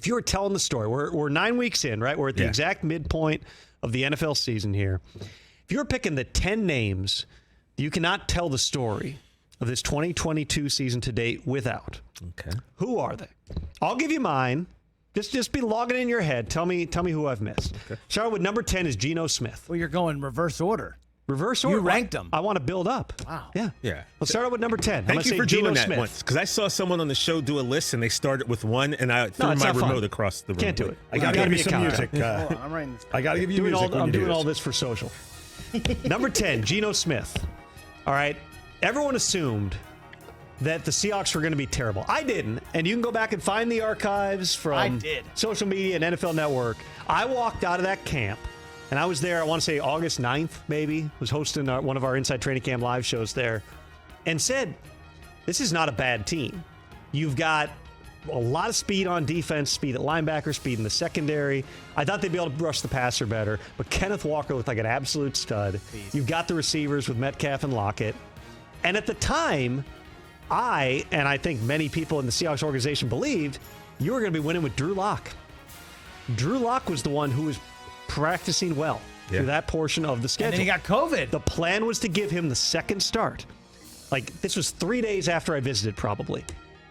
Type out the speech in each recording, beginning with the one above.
if you were telling the story, we're 9 weeks in, right? We're at the exact midpoint of the NFL season here. If you were picking the 10 names you cannot tell the story of this 2022 season to date without, who are they? I'll give you mine. Just be logging in your head. Tell me who I've missed. Okay. Start with number 10 is Geno Smith. Well, you're going reverse order. Reverse order. You ranked them. I want to build up. Wow. Yeah. Let's start out with number 10. Thank you for doing that Smith. once, because I saw someone on the show do a list and they started with one, and I threw my remote across the room. Can't do it. I got to give you some music. I'm writing this. I got to give you music. I'm doing all this for social. Number 10, Geno Smith. All right. Everyone assumed that the Seahawks were going to be terrible. I didn't. And you can go back and find the archives from social media and NFL Network. I walked out of that camp, and I was there, I want to say August 9th, maybe. Was hosting one of our Inside Training Camp live shows there, and said, this is not a bad team. You've got a lot of speed on defense, speed at linebacker, speed in the secondary. I thought they'd be able to rush the passer better, but Kenneth Walker looked like an absolute stud. You've got the receivers with Metcalf and Lockett. And at the time, I think many people in the Seahawks organization believed you were going to be winning with Drew Lock. Drew Lock was the one who was practicing well through that portion of the schedule. And then he got COVID. The plan was to give him the second start. Like, this was 3 days after I visited, probably.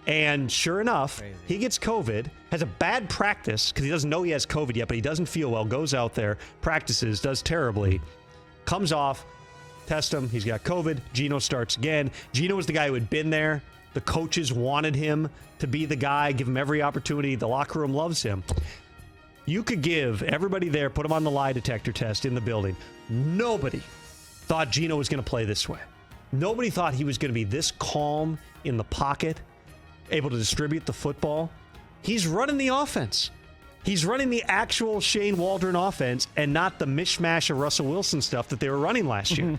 And sure enough, he gets COVID, has a bad practice because he doesn't know he has COVID yet, but he doesn't feel well, goes out there, practices, does terribly, comes off, test him, he's got COVID, Geno starts again. Geno was the guy who had been there. The coaches wanted him to be the guy, give him every opportunity. The locker room loves him. You could give everybody there, put him on the lie detector test in the building. Nobody thought Geno was going to play this way. Nobody thought he was going to be this calm in the pocket, able to distribute the football. He's running the offense. He's running the actual Shane Waldron offense and not the mishmash of Russell Wilson stuff that they were running last year.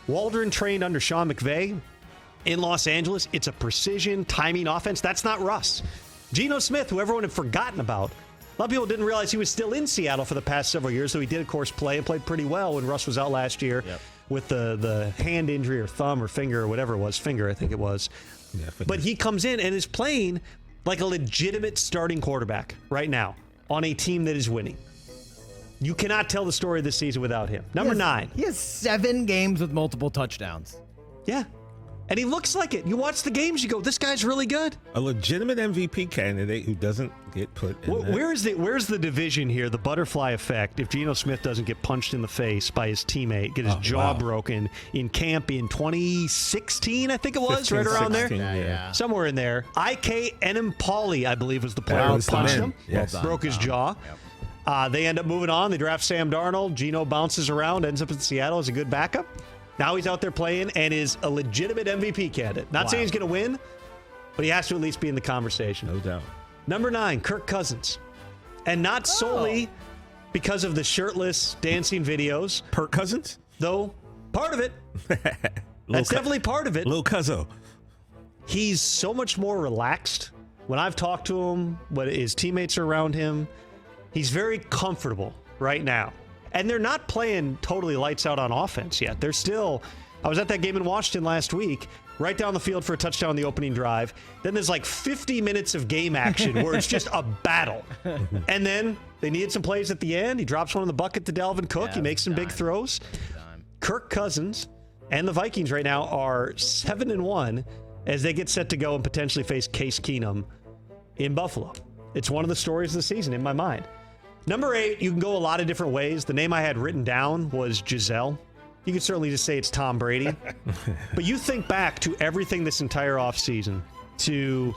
Waldron trained under Sean McVay in Los Angeles. It's a precision timing offense. That's not Russ. Geno Smith, who everyone had forgotten about. A lot of people didn't realize he was still in Seattle for the past several years, so he did, of course, play and played pretty well when Russ was out last year with the hand injury or thumb or finger or whatever it was. Finger, I think it was. Yeah, but he comes in and is playing like a legitimate starting quarterback right now on a team that is winning. You cannot tell the story of this season without him. Number 9. He has 7 games with multiple touchdowns. Yeah. And he looks like it. You watch the games, you go, this guy's really good. A legitimate MVP candidate who doesn't get put in Where's the division here, the butterfly effect, if Geno Smith doesn't get punched in the face by his teammate, get his jaw broken in camp in 2016, I think it was, 15, right around 16, there? Yeah. Somewhere in there. Ike Enemkpali, I believe, was the player who punched him. Yes. Broke his jaw. Yep. They end up moving on. They draft Sam Darnold. Geno bounces around, ends up in Seattle as a good backup. Now he's out there playing and is a legitimate MVP candidate. Not saying he's going to win, but he has to at least be in the conversation. No doubt. Number 9, Kirk Cousins. And not solely because of the shirtless dancing videos. Kirk Cousins? Though, part of it. That's definitely part of it. Lil Cuzzo. He's so much more relaxed. When I've talked to him, when his teammates are around him, he's very comfortable right now. And they're not playing totally lights out on offense yet. They're still, I was at that game in Washington last week, right down the field for a touchdown on the opening drive. Then there's like 50 minutes of game action where it's just a battle. And then they needed some plays at the end. He drops one in the bucket to Dalvin Cook. He makes some big throws. Kirk Cousins and the Vikings right now are 7-1 as they get set to go and potentially face Case Keenum in Buffalo. It's one of the stories of the season in my mind. Number 8, you can go a lot of different ways. The name I had written down was Giselle. You could certainly just say it's Tom Brady. But you think back to everything this entire offseason, to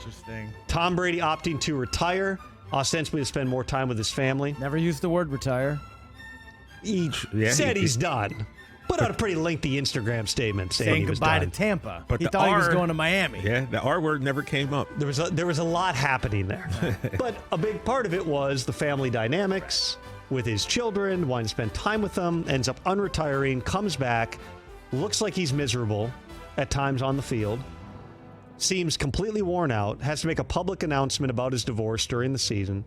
Tom Brady opting to retire, ostensibly to spend more time with his family. Never used the word retire. He said he's done. Put out a pretty lengthy Instagram statement saying he was goodbye done. to Tampa. But he thought he was going to Miami. Yeah, the R word never came up. There was a lot happening there. But a big part of it was the family dynamics with his children, wanting to spend time with them, ends up unretiring, comes back, looks like he's miserable at times on the field, seems completely worn out, has to make a public announcement about his divorce during the season.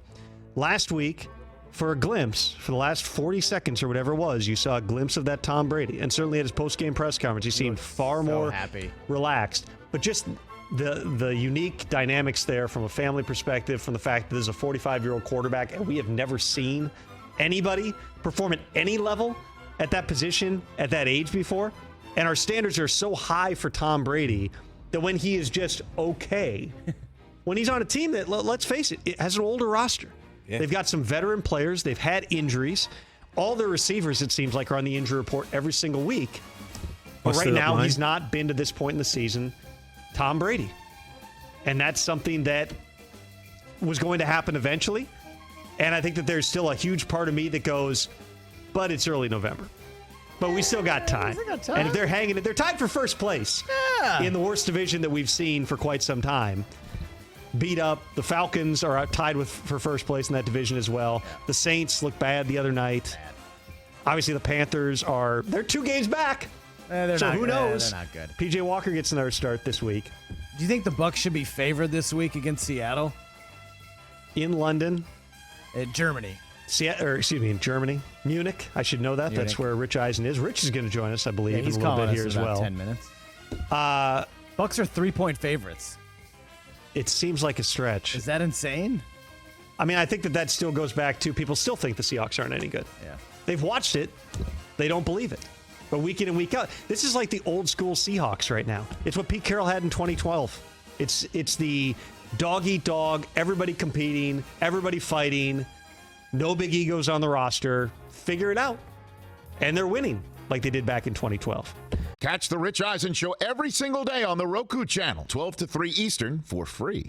Last week, for a glimpse, for the last 40 seconds or whatever it was, you saw a glimpse of that Tom Brady. And certainly at his post-game press conference, he seemed far more happy, relaxed. But just the unique dynamics there from a family perspective, from the fact that there's a 45-year-old quarterback, and we have never seen anybody perform at any level at that position at that age before. And our standards are so high for Tom Brady that when he is just okay, when he's on a team that, let's face it, it has an older roster. Yeah. They've got some veteran players. They've had injuries. All their receivers, it seems like, are on the injury report every single week. But right now, he's not been to this point in the season Tom Brady. And that's something that was going to happen eventually. And I think that there's still a huge part of me that goes, but it's early November. But we still got time. And if they're hanging it, they're tied for first place in the worst division that we've seen for quite some time. Beat up. The Falcons are tied for first place in that division as well. The Saints look bad the other night. Obviously, the Panthers they're 2 games back. So who knows? They're not good. PJ Walker gets another start this week. Do you think the Bucs should be favored this week against Seattle? In London. Germany. In Germany. Munich. I should know that. Munich. That's where Rich Eisen is. Rich is going to join us, I believe, he's in a little bit here us as in about well. 10 minutes. Bucs are 3-point favorites. It seems like a stretch. Is that insane? I mean, I think that still goes back to people still think the Seahawks aren't any good. Yeah. They've watched it. They don't believe it. But week in and week out, this is like the old school Seahawks right now. It's what Pete Carroll had in 2012. It's the dog eat dog, everybody competing, everybody fighting, no big egos on the roster. Figure it out. And they're winning like they did back in 2012. Catch the Rich Eisen Show every single day on the Roku channel, 12 to 3 Eastern, for free.